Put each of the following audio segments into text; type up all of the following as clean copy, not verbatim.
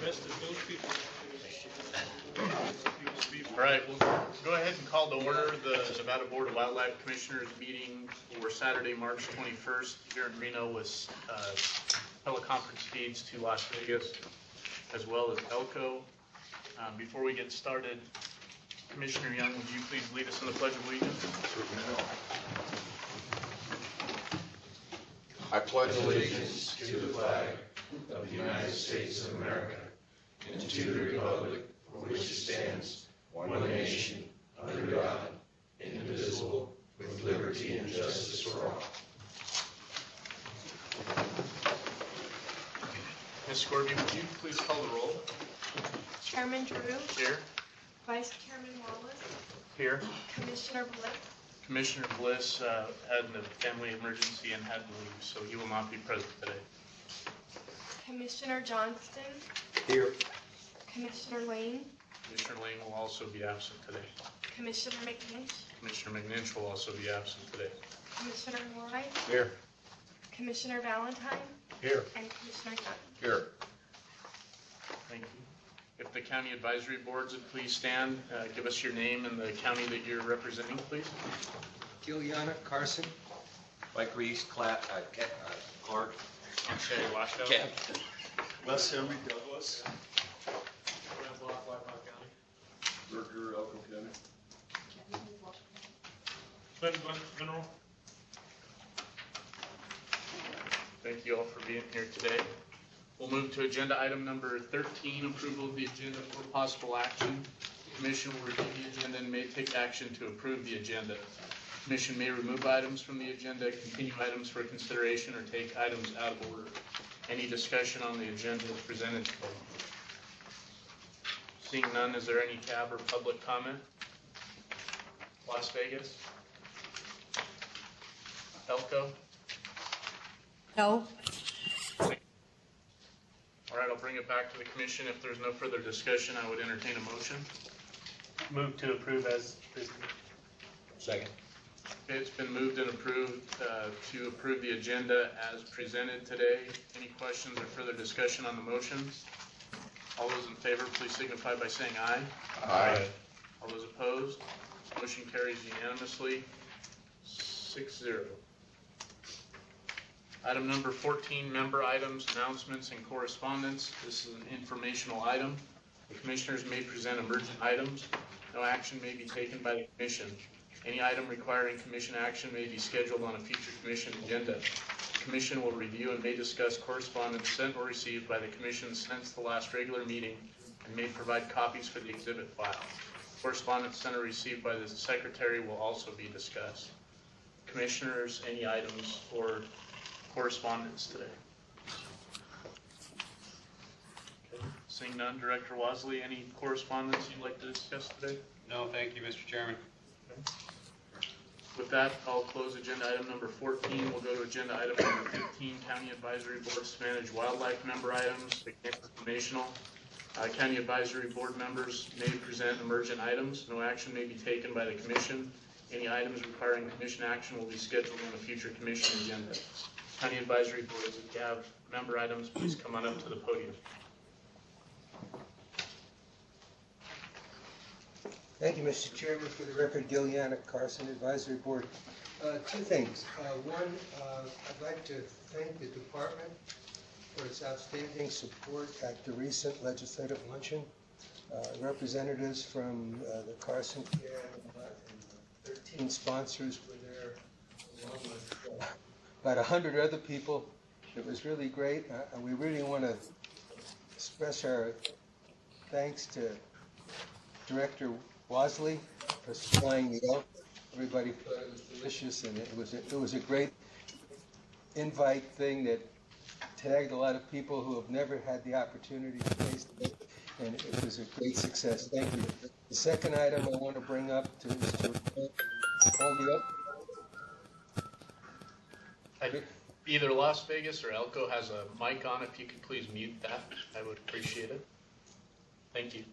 rest of those people. All right, we'll go ahead and call to order the Nevada Board of Wildlife Commissioners meeting for Saturday, March 21st here in Reno with teleconference feeds to Las Vegas as well as Elko. Before we get started, Commissioner Young, would you please lead us in the Pledge of Allegiance? I pledge allegiance to the flag of the United States of America and to the republic for which it stands, one nation, under God, indivisible, with liberty and justice for all. Ms. Scorby, would you please call the roll? Chairman Drew. Here. Vice Chairman Wallace. Here. Commissioner Bliss. Commissioner Bliss had a family emergency and had to leave, so he will not be present today. Commissioner Johnston. Here. Commissioner Lane. Commissioner Lane will also be absent today. Commissioner McNinch. Commissioner McNinch will also be absent today. Commissioner Moore. Here. Commissioner Valentine. Here. And Commissioner Young. Here. Thank you. If the county advisory boards would please stand, give us your name and the county that you're representing, please. Giliana Carson, Mike Reese, Clark, Shay Washoe. Les Henry Douglas, Berger, Elko County. Glenn Mineral. Thank you all for being here today. We'll move to agenda item number 13, approval of the agenda for possible action. The Commission will review the agenda and may take action to approve the agenda. The Commission may remove items from the agenda, continue items for consideration, or take items out of order. Any discussion on the agenda is presented today. Seeing none, is there any cab or public comment? Las Vegas? Elko? No. All right, I'll bring it back to the commission. If there's no further discussion, I would entertain a motion. Move to approve as presented. Second. Okay, it's been moved and approved to approve the agenda as presented today. Any questions or further discussion on the motion? All those in favor, please signify by saying aye. Aye. All those opposed? Motion carries unanimously, 6-0. Item number 14, member items, announcements, and correspondence. This is an informational item. The commissioners may present emergent items. No action may be taken by the commission. Any item requiring commission action may be scheduled on a future commission agenda. The commission will review and may discuss correspondence sent or received by the commission since the last regular meeting and may provide copies for the exhibit file. Correspondence sent or received by the secretary will also be discussed. Commissioners, any items for correspondence today? Okay. Seeing none, Director Wasley, any correspondence you'd like to discuss today? No, thank you, Mr. Chairman. Okay. With that, I'll close agenda item number 14. We'll go to agenda item number 15, County Advisory Boards to manage wildlife member items. Again, informational. County Advisory Board members may present emergent items. No action may be taken by the Commission. Any items requiring Commission action will be scheduled on a future Commission agenda. County Advisory Boards, if you have member items, please come on up to the podium. Thank you, Mr. Chairman. For the record, Giliana Carson, Advisory Board. Two things. One, I'd like to thank the department for its outstanding support at the recent legislative luncheon. Representatives from the Carson Cab and 13 sponsors were there, along with about 100 other people. It was really great. We really want to express our thanks to Director Wasley for supplying the elk. Everybody thought it was delicious, and it was a great invite thing that tagged a lot of people who have never had the opportunity to taste it, and it was a great success. Thank you. The second item I want to bring up is to hold you up. Either Las Vegas or Elko has a mic on. If you could please mute that, I would appreciate it. Thank you.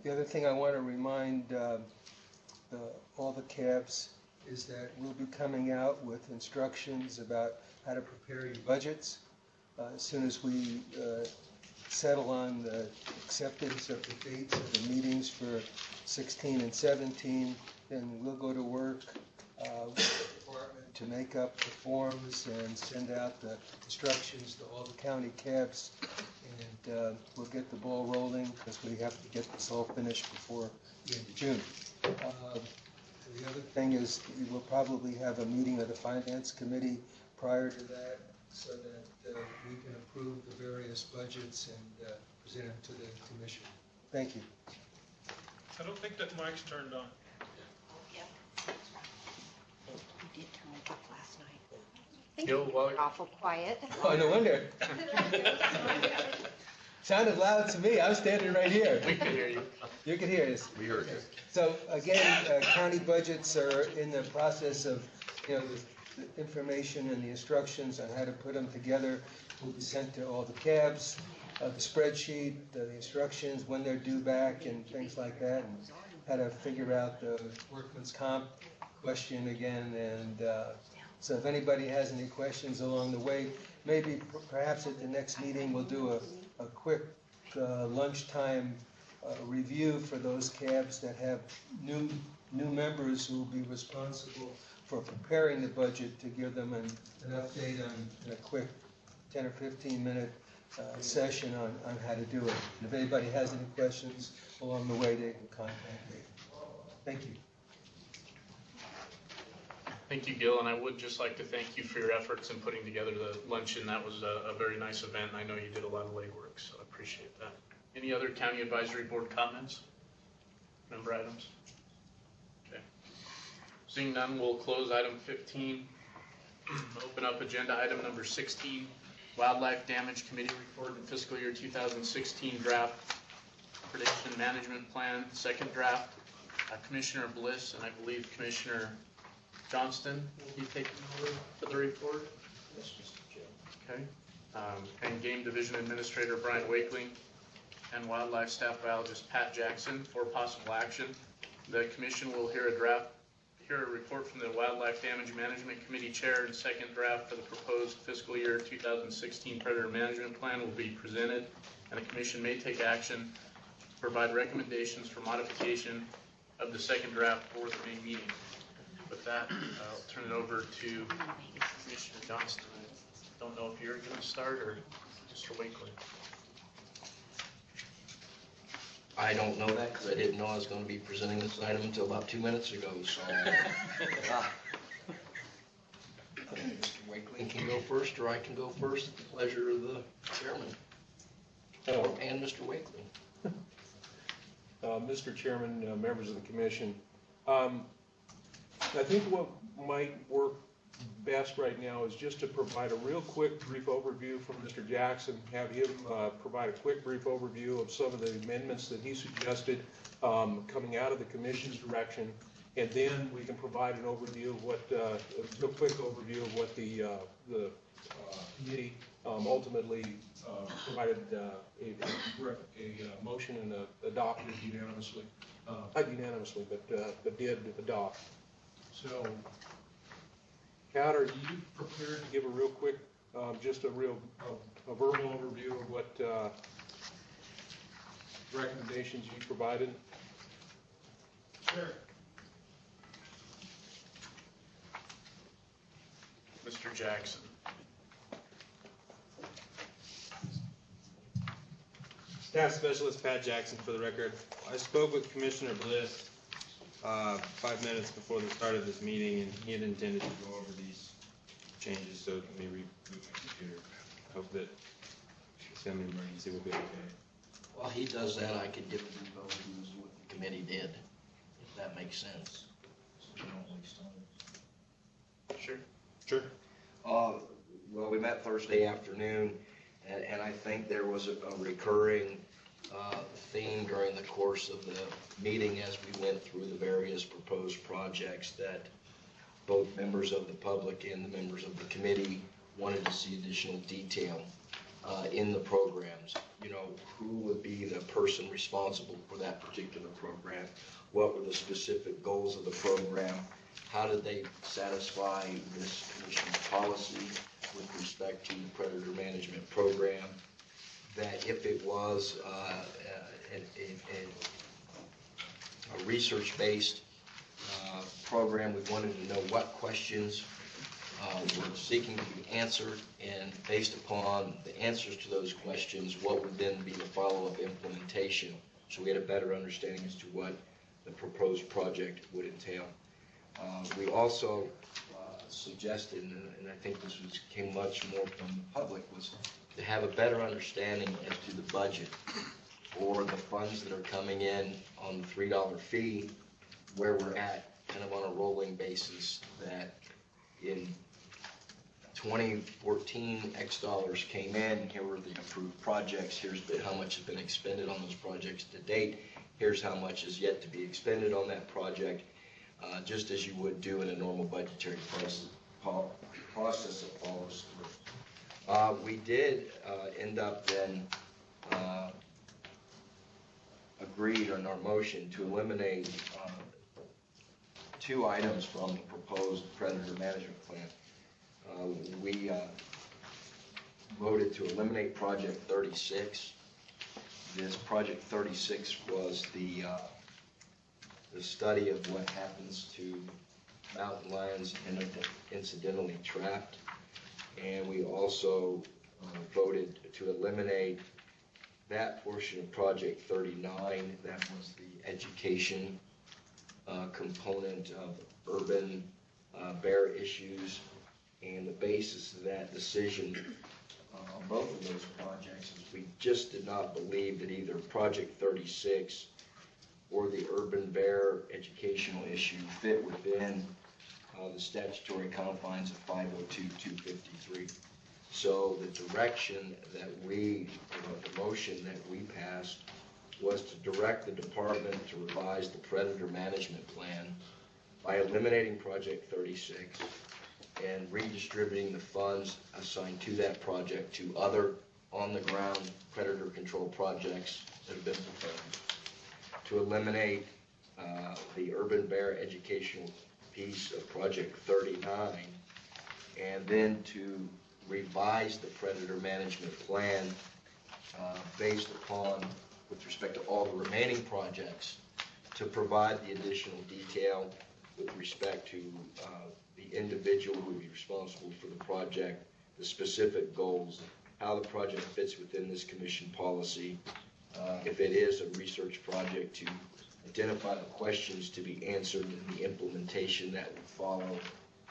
The other thing I want to remind all the cabs is that we'll be coming out with instructions about how to prepare your budgets. As soon as we settle on the acceptance of the dates of the meetings for 16 and 17, then we'll go to work with the department to make up the forms and send out the instructions to all the county cabs. And we'll get the ball rolling because we have to get this all finished before the end of June. The other thing is we will probably have a meeting of the Finance Committee prior to that so that we can approve the various budgets and present them to the commission. Thank you. I don't think that mic's turned on. We did turn it off last night. Gil, while, Awful quiet. Oh, no wonder. Sounded loud to me. I was standing right here. we can hear you. You can hear us. We heard you. So again, county budgets are in the process of, the information and the instructions on how to put them together will be sent to all the cabs, the spreadsheet, the instructions, when they're due back and things like that, and how to figure out the workman's comp question again. And so if anybody has any questions along the way, maybe perhaps at the next meeting we'll do a quick lunchtime review for those cabs that have new members who will be responsible for preparing the budget, to give them an update on a quick 10 or 15 minute session on how to do it. And if anybody has any questions along the way, they can contact me. Thank you. Thank you, Gil, and I would just like to thank you for your efforts in putting together the luncheon. That was a very nice event, and I know you did a lot of legwork, so I appreciate that. Any other county advisory board comments? Member items? Okay. Seeing none, we'll close item 15. Open up agenda item number 16, Wildlife Damage Committee Report and Fiscal Year 2016 Draft Predation Management Plan, second draft. Commissioner Bliss and I believe Commissioner Johnston will be taking over for the report. Yes, Mr. Chairman. Okay. And Game Division Administrator Brian Wakeling and Wildlife Staff Biologist Pat Jackson for possible action. The commission will hear a report from the Wildlife Damage Management Committee Chair, and second draft for the proposed fiscal year 2016 Predator Management Plan will be presented, and the commission may take action to provide recommendations for modification of the second draft for the May meeting. With that, I'll turn it over to Commissioner Johnston. I don't know if you're going to start or Mr. Wakeling. I don't know that because I didn't know I was going to be presenting this item until about 2 minutes ago, so. Mr. Wakeling can go first, or I can go first at the pleasure of the chairman. And Mr. Wakeling. Mr. Chairman, members of the commission, I think what might work best right now is just to provide a real quick brief overview from Mr. Jackson, have him provide a quick brief overview of some of the amendments that he suggested coming out of the commission's direction, and then we can provide an overview of what, a real quick overview of what the committee ultimately provided a motion and adopted unanimously, not unanimously, but did adopt. So, Kat, are you prepared to give a real quick, just a verbal overview of what recommendations you provided? Sure. Mr. Jackson. Staff Specialist Pat Jackson for the record. I spoke with Commissioner Bliss 5 minutes before the start of this meeting, and he had intended to go over these changes, so let me reboot my computer. Hope that family emergency will be okay. While he does that, I could give a brief overview of what the committee did, if that makes sense. So we don't waste time. Sure. Sure. Well, we met Thursday afternoon, and I think there was a recurring theme during the course of the meeting as we went through the various proposed projects that both members of the public and the members of the committee wanted to see additional detail in the programs. You know, who would be the person responsible for that particular program? What were the specific goals of the program? How did they satisfy this commission's policy with respect to the predator management program? that if it was a research-based program, we wanted to know what questions were seeking to be answered, and based upon the answers to those questions, what would then be the follow-up implementation, so we had a better understanding as to what the proposed project would entail. We also suggested, and I think this came much more from the public, was to have a better understanding as to the budget or the funds that are coming in on the $3 fee, where we're at, kind of on a rolling basis, that in 2014, X dollars came in, here were the approved projects, here's how much has been expended on those projects to date, here's how much is yet to be expended on that project, just as you would do in a normal budgetary process that follows through. We did end up then agreed on our motion to eliminate 2 items from the proposed predator management plan. We voted to eliminate Project 36. This Project 36 was the study of what happens to mountain lions incidentally trapped. And we also voted to eliminate that portion of Project 39. That was the education component of urban bear issues. And the basis of that decision on both of those projects is we just did not believe that either Project 36 or the urban bear educational issue fit within the statutory confines of 502-253. So the direction that the motion that we passed was to direct the department to revise the predator management plan by eliminating Project 36 and redistributing the funds assigned to that project to other on-the-ground predator control projects that have been proposed, to eliminate the urban bear educational piece of Project 39, and then to revise the predator management plan based upon, with respect to all the remaining projects, to provide the additional detail with respect to the individual who would be responsible for the project, the specific goals, how the project fits within this commission policy, if it is a research project, to identify the questions to be answered and the implementation that will follow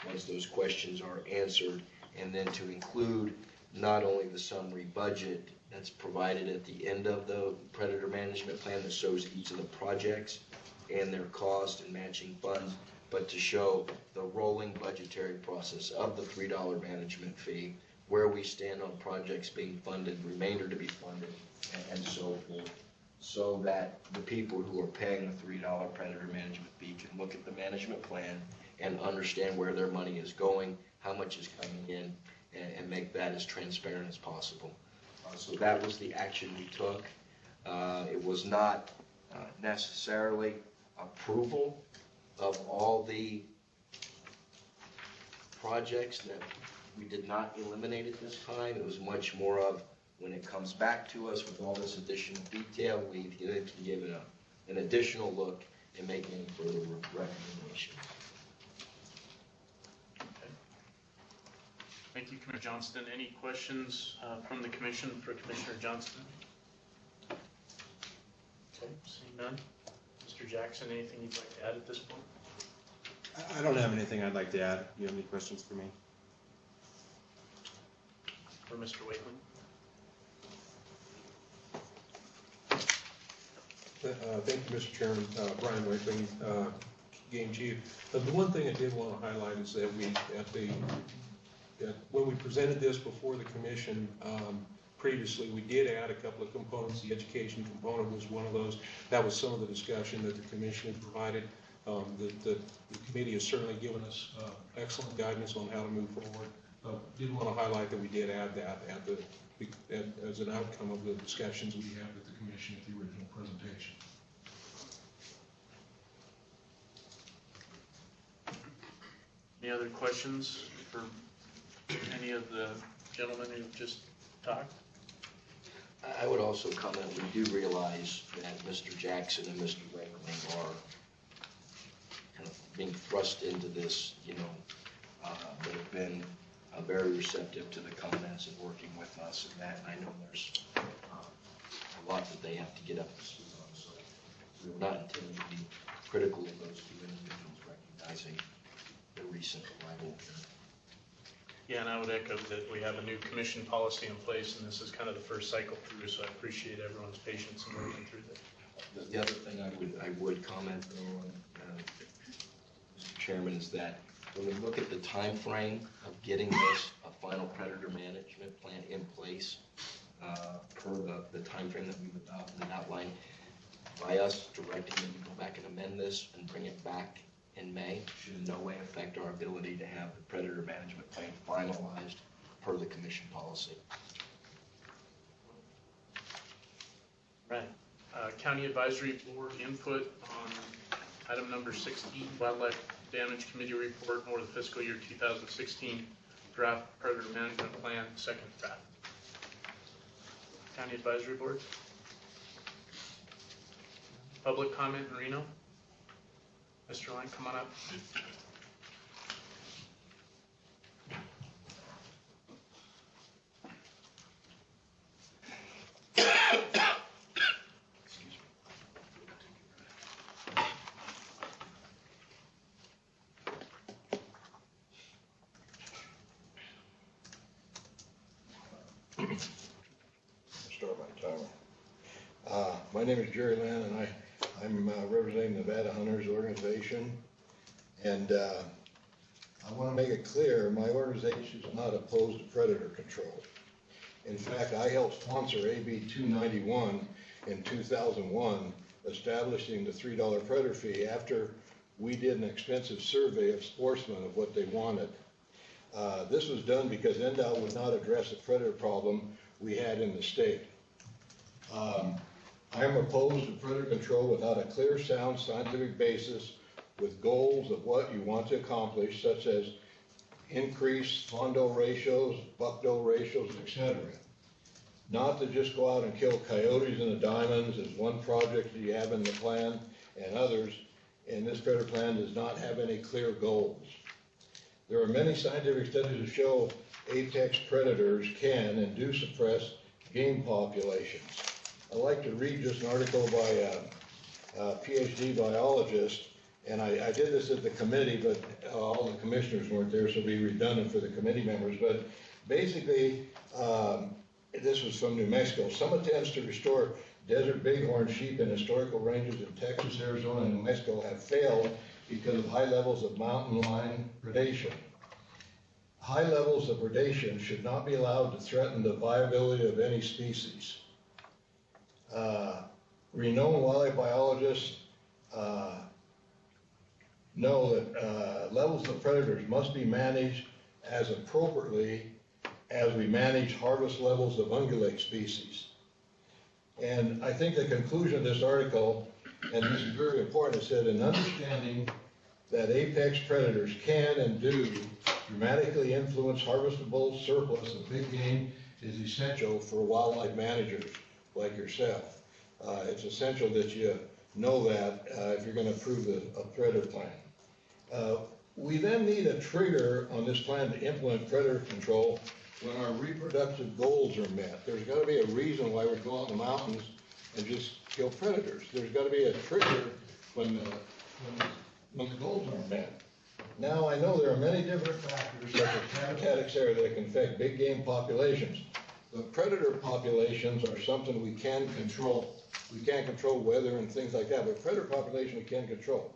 once those questions are answered, and then to include not only the summary budget that's provided at the end of the predator management plan that shows each of the projects and their cost and matching funds, but to show the rolling budgetary process of the $3 management fee, where we stand on projects being funded, remainder to be funded, and so forth, so that the people who are paying the $3 predator management fee can look at the management plan and understand where their money is going, how much is coming in, and make that as transparent as possible. So that was the action we took. It was not necessarily approval of all the projects that we did not eliminate at this time. It was much more of, when it comes back to us with all this additional detail, we can give it an additional look and make any further recommendations. Okay. Thank you, Commissioner Johnston. Any questions from the commission for Commissioner Johnston? Okay, seeing none. Mr. Jackson, anything you'd like to add at this point? I don't have anything I'd like to add. Do you have any questions for me? For Mr. Wakeman? Thank you, Mr. Chairman. Brian Wakeling, Game Chief. The one thing I did want to highlight is that when we presented this before the commission previously, we did add a couple of components. The education component was one of those. That was some of the discussion that the commission had provided. The committee has certainly given us excellent guidance on how to move forward. Did want to highlight that we did add that as an outcome of the discussions we had with the commission at the original presentation. Any other questions for any of the gentlemen who just talked? I would also comment, we do realize that Mr. Jackson and Mr. Wakeling are kind of being thrust into this, but have been very receptive to the comments and working with us and that. And I know there's a lot that they have to get up to speed on, so we're not intending to be critical of those two individuals, recognizing the recent arrival here. Yeah, and I would echo that we have a new commission policy in place, and this is kind of the first cycle through, so I appreciate everyone's patience in working through that. The other thing I would comment on, Mr. Chairman, is that when we look at the time frame of getting this, a final predator management plan in place, per the time frame that we've adopted and outlined, by us directing them to go back and amend this and bring it back in May, should in no way affect our ability to have the predator management plan finalized per the commission policy. Right. County Advisory Board input on item number 16, Wildlife Damage Committee Report for the fiscal year 2016 draft predator management plan, second draft. County Advisory Board. Public comment in Reno. Mr. Lang, come on up. Start my timer. My name is Jerry Lynn, and I'm representing the Nevada Hunters Organization. And I want to make it clear, my organization is not opposed to predator control. In fact, I helped sponsor AB 291 in 2001, establishing the $3 predator fee after we did an extensive survey of sportsmen of what they wanted. This was done because NDOW would not address the predator problem we had in the state. I am opposed to predator control without a clear, sound scientific basis with goals of what you want to accomplish, such as increased fawn-doe ratios, buck-doe ratios, etc. Not to just go out and kill coyotes in the diamonds as one project that you have in the plan, and others, and this predator plan does not have any clear goals. There are many scientific studies that show apex predators can and do suppress game populations. I'd like to read just an article by a PhD biologist, and I did this at the committee, but all the commissioners weren't there, so it'll be redundant for the committee members. But basically, this was from New Mexico. Some attempts to restore desert bighorn sheep in historical ranges in Texas, Arizona, and New Mexico have failed because of high levels of mountain lion predation. High levels of predation should not be allowed to threaten the viability of any species. Renowned wildlife biologists know that levels of predators must be managed as appropriately as we manage harvest levels of ungulate species. And I think the conclusion of this article, and this is very important, it said, in understanding that apex predators can and do dramatically influence harvestable surplus of big game is essential for wildlife managers like yourself. It's essential that you know that if you're going to approve a predator plan. We then need a trigger on this plan to implement predator control when our reproductive goals are met. There's got to be a reason why we go out in the mountains and just kill predators. There's got to be a trigger when the goals aren't met. Now, I know there are many different factors such as habitat, etc., that can affect big game populations. But predator populations are something we can control. We can't control weather and things like that, but predator population we can control.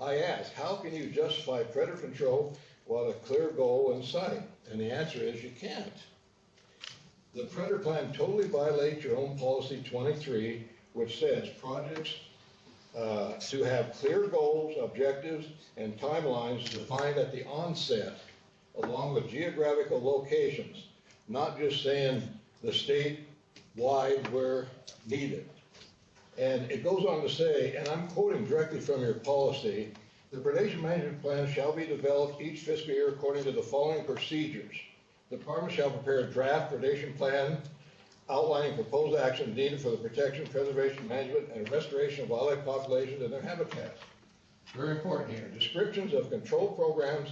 I ask, how can you justify predator control without a clear goal in sight? And the answer is you can't. The predator plan totally violates your own policy 23, which says projects to have clear goals, objectives, and timelines defined at the onset, along with geographical locations, not just saying the state-wide where needed. And it goes on to say, and I'm quoting directly from your policy, the predation management plan shall be developed each fiscal year according to the following procedures. The department shall prepare a draft predation plan outlining proposed actions needed for the protection, preservation, management, and restoration of wildlife populations and their habitats. Very important here. Descriptions of control programs,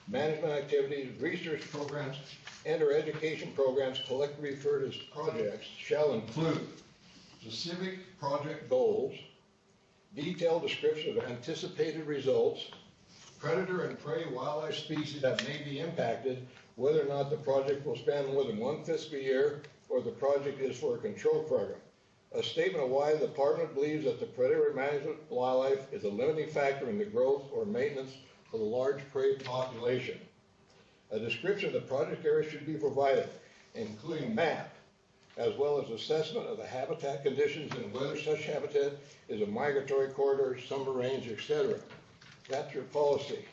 management activities, research programs, and/or education programs collectively referred as projects shall include specific project goals, detailed description of anticipated results, predator and prey wildlife species that may be impacted, whether or not the project will span more than one fiscal year or the project is for a control program. A statement of why the department believes that the predator management of wildlife is a limiting factor in the growth or maintenance of the large prey population. A description of the project area should be provided, including map, as well as assessment of the habitat conditions and whether such habitat is a migratory corridor, summer range, etc. That's your policy.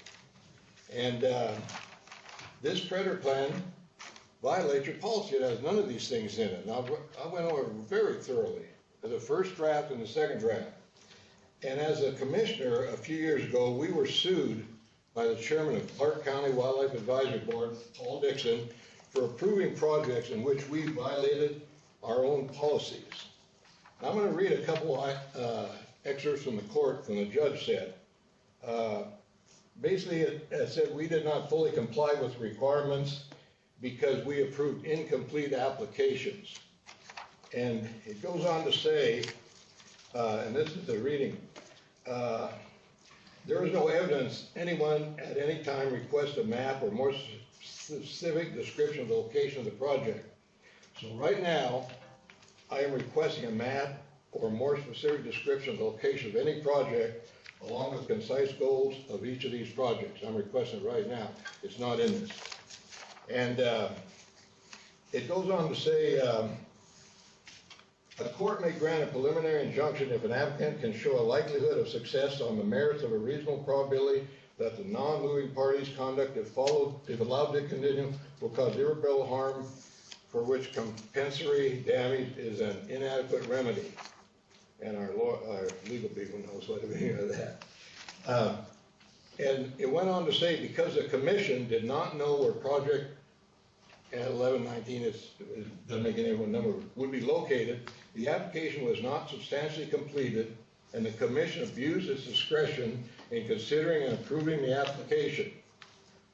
And this predator plan violates your policy. It has none of these things in it. Now, I went over it very thoroughly, the first draft and the second draft. And as a commissioner a few years ago, we were sued by the chairman of Clark County Wildlife Advisory Board, Paul Dixon, for approving projects in which we violated our own policies. Now, I'm going to read a couple excerpts from the court from the judge said. Basically, it said we did not fully comply with requirements because we approved incomplete applications. And it goes on to say, and this is the reading, there is no evidence anyone at any time requested a map or more specific description of the location of the project. So right now, I am requesting a map or more specific description of the location of any project along with concise goals of each of these projects. I'm requesting it right now. It's not in this. And it goes on to say, a court may grant a preliminary injunction if an applicant can show a likelihood of success on the merits of a reasonable probability that the non-moving party's conduct, if allowed to continue, will cause irreparable harm for which compensatory damage is an inadequate remedy. And our legal people knows what to mean of that. And it went on to say, because the commission did not know where project at 1119, it doesn't make any number, would be located, the application was not substantially completed, and the commission abused its discretion in considering and approving the application.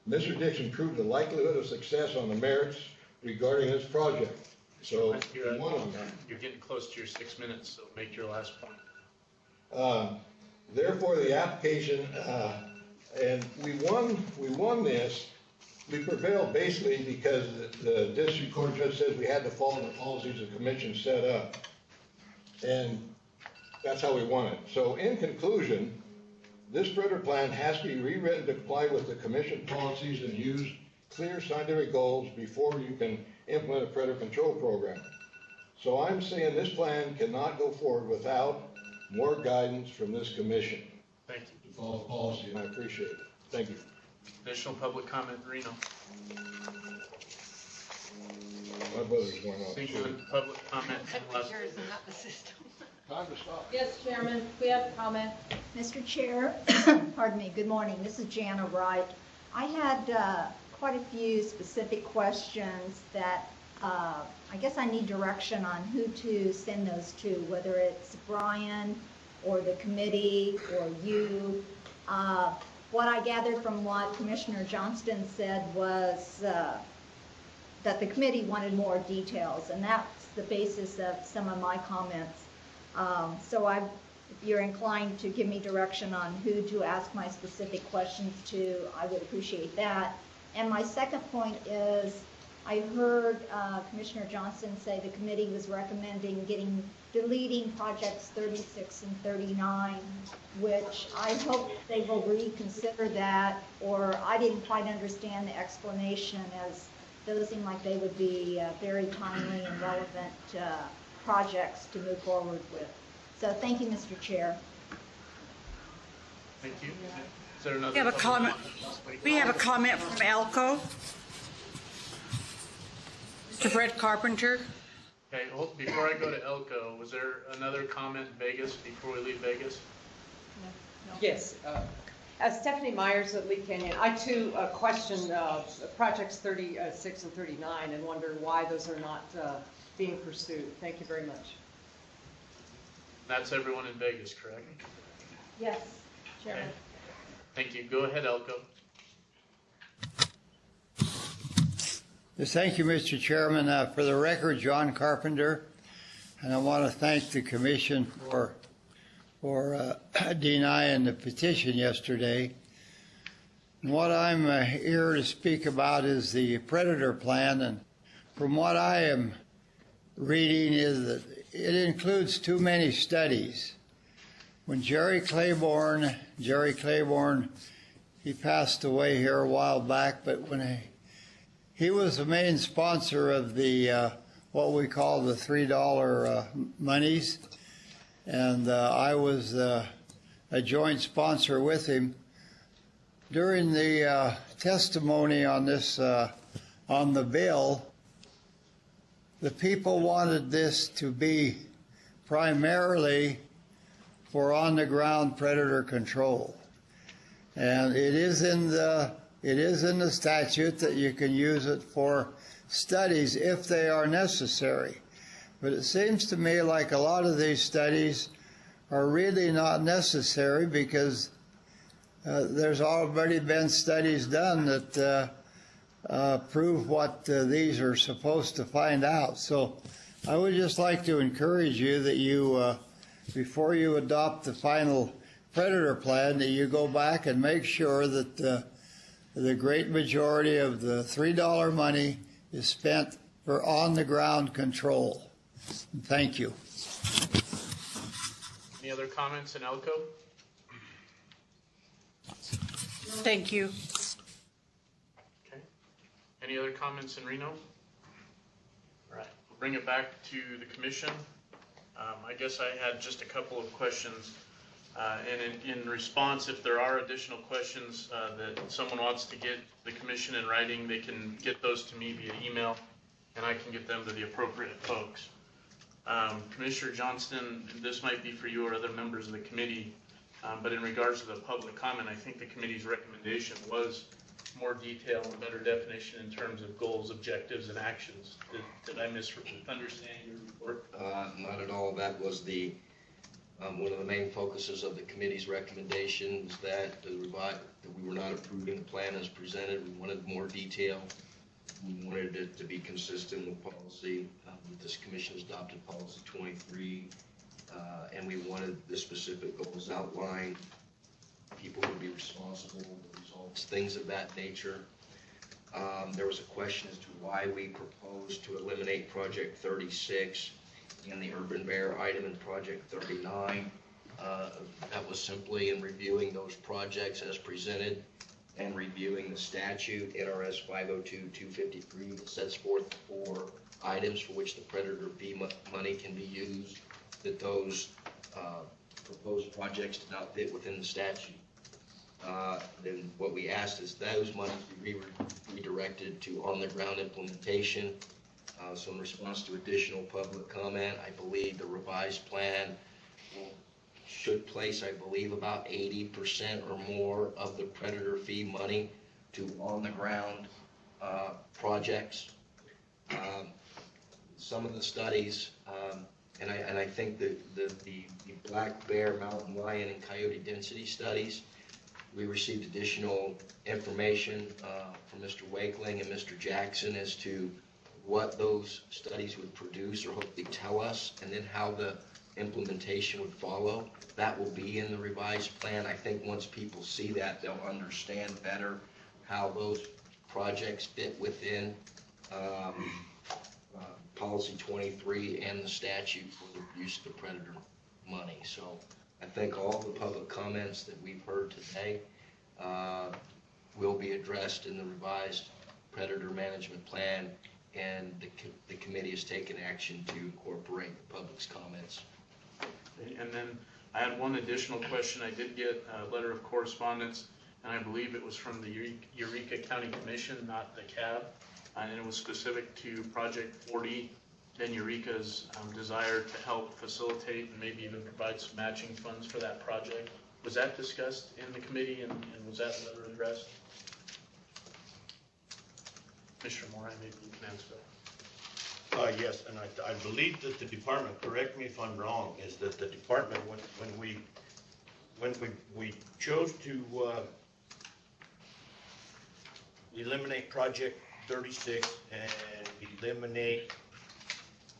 Mr. Dixon proved the likelihood of success on the merits regarding this project. So, You're getting close to your 6 minutes, so make your last point. Therefore, the application, and we won this. We prevailed basically because the district court judge said we had to follow the policies the commission set up. And that's how we won it. So in conclusion, this predator plan has to be rewritten to comply with the commission policies and use clear scientific goals before you can implement a predator control program. So I'm saying this plan cannot go forward without more guidance from this commission. Thank you. To follow the policy, and I appreciate it. Thank you. Additional public comment, Reno. My brother's going on. Single public comment. Yours and not the system. Time to stop. Yes, Chairman, we have a comment. Mr. Chair, pardon me, good morning. This is Jana Wright. I had quite a few specific questions that I guess I need direction on who to send those to, whether it's Brian or the committee or you. What I gathered from what Commissioner Johnston said was that the committee wanted more details, and that's the basis of some of my comments. So if you're inclined to give me direction on who to ask my specific questions to, I would appreciate that. And my second point is, I heard Commissioner Johnston say the committee was recommending deleting projects 36 and 39, which I hope they will reconsider that, or I didn't quite understand the explanation, as those seem like they would be very timely and relevant projects to move forward with. So thank you, Mr. Chair. Thank you. Is there another? We have a comment. We have a comment from Elko. Mr. Fred Carpenter. Okay, before I go to Elko, was there another comment in Vegas before we leave Vegas? Yes, Stephanie Myers at Lee Canyon. I too questioned projects 36 and 39 and wonder why those are not being pursued. Thank you very much. That's everyone in Vegas, correct? Yes, Chairman. Thank you. Go ahead, Elko. Yes, thank you, Mr. Chairman. For the record, John Carpenter, and I want to thank the commission for denying the petition yesterday. And what I'm here to speak about is the predator plan, and from what I am reading is that it includes too many studies. When Jerry Claiborne, he passed away here a while back, but when he was the main sponsor of the what we call the $3 monies, and I was a joint sponsor with him. During the testimony on this, on the bill, the people wanted this to be primarily for on-the-ground predator control. And it is in the statute that you can use it for studies if they are necessary. But it seems to me like a lot of these studies are really not necessary because there's already been studies done that prove what these are supposed to find out. So I would just like to encourage you that you, before you adopt the final predator plan, that you go back and make sure that the great majority of the $3 money is spent for on-the-ground control. Thank you. Any other comments in Elko? Thank you. Okay. Any other comments in Reno? All right, we'll bring it back to the commission. I guess I had just a couple of questions. And in response, if there are additional questions that someone wants to get the commission in writing, they can get those to me via email, and I can get them to the appropriate folks. Commissioner Johnston, this might be for you or other members of the committee, but in regards to the public comment, I think the committee's recommendation was more detail and better definition in terms of goals, objectives, and actions. Did I misunderstand your report? Not at all. That was the one of the main focuses of the committee's recommendations that we were not approving the plan as presented. We wanted more detail. We wanted it to be consistent with policy. This commission has adopted policy 23, and we wanted the specific goals outlined. People would be responsible for the results, things of that nature. There was a question as to why we proposed to eliminate Project 36 and the Urban Bear item in Project 39. That was simply in reviewing those projects as presented and reviewing the statute, NRS 502-253, that sets forth 4 items for which the predator fee money can be used, that those proposed projects did not fit within the statute. Then what we asked is those monies be redirected to on-the-ground implementation. So in response to additional public comment, I believe the revised plan should place, I believe, about 80% or more of the predator fee money to on-the-ground projects. Some of the studies, and I think that the black bear, mountain lion, and coyote density studies, we received additional information from Mr. Wakeling and Mr. Jackson as to what those studies would produce or hopefully tell us, and then how the implementation would follow. That will be in the revised plan. I think once people see that, they'll understand better how those projects fit within policy 23 and the statute for the use of the predator money. So I think all the public comments that we've heard today will be addressed in the revised predator management plan, and the committee has taken action to incorporate the public's comments. And then I had one additional question. I did get a letter of correspondence, and I believe it was from the Eureka County Commission, not the CAB, and it was specific to Project 40 and Eureka's desire to help facilitate and maybe even provide some matching funds for that project. Was that discussed in the committee, and was that letter addressed? Mr. Moore, maybe you can answer that. Yes, and I believe that the department, correct me if I'm wrong, is that the department, when we chose to eliminate Project 36 and eliminate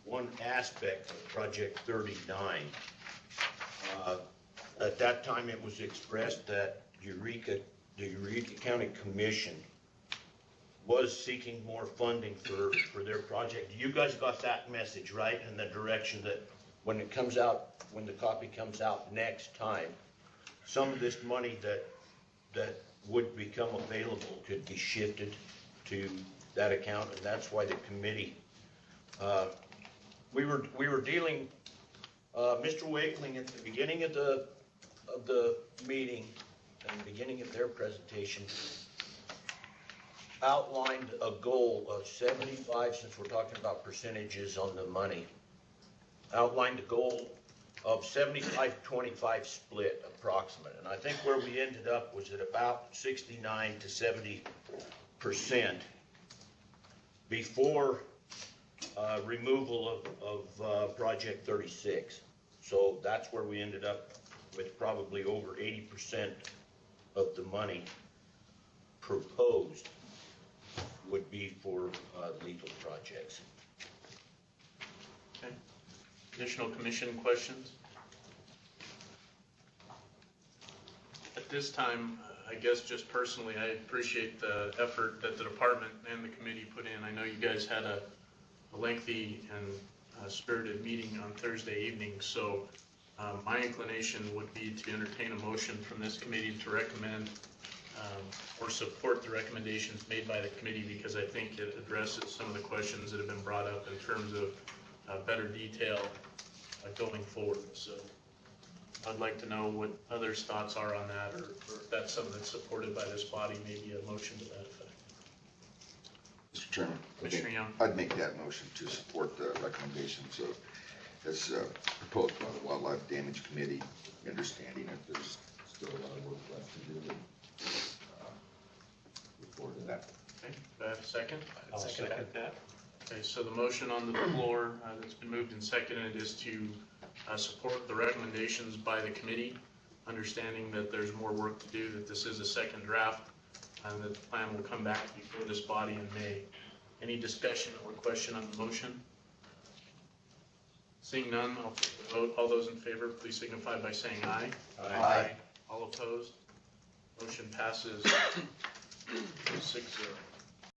one aspect of Project 39, at that time it was expressed that the Eureka County Commission was seeking more funding for their project. You guys got that message, right? And the direction that when it comes out, when the copy comes out next time, some of this money that would become available could be shifted to that account, and that's why the committee, we were dealing, Mr. Wakeling at the beginning of the meeting, and the beginning of their presentation, outlined a goal of 75, since we're talking about percentages on the money, outlined a goal of 75-25 split approximate. And I think where we ended up was at about 69 to 70% before removal of Project 36. So that's where we ended up with probably over 80% of the money proposed would be for lethal projects. Okay. Additional commission questions? At this time, I guess just personally, I appreciate the effort that the department and the committee put in. I know you guys had a lengthy and spirited meeting on Thursday evening, so my inclination would be to entertain a motion from this committee to recommend or support the recommendations made by the committee, because I think it addresses some of the questions that have been brought up in terms of better detail going forward. So I'd like to know what others' thoughts are on that, or if that's something that's supported by this body, maybe a motion to that effect. Mr. Chairman, Commissioner Young. I'd make that motion to support the recommendations as proposed by the Wildlife Damage Committee, understanding that there's still a lot of work left to do. And, look forward to that. Okay, do I have a second? I'll second that. Okay, so the motion on the floor that's been moved and seconded is to support the recommendations by the committee, understanding that there's more work to do, that this is a second draft, and that the plan will come back before this body in May. Any discussion or question on the motion? Seeing none, I'll take the vote. All those in favor, please signify by saying aye. Aye. All opposed? Motion passes 6-0.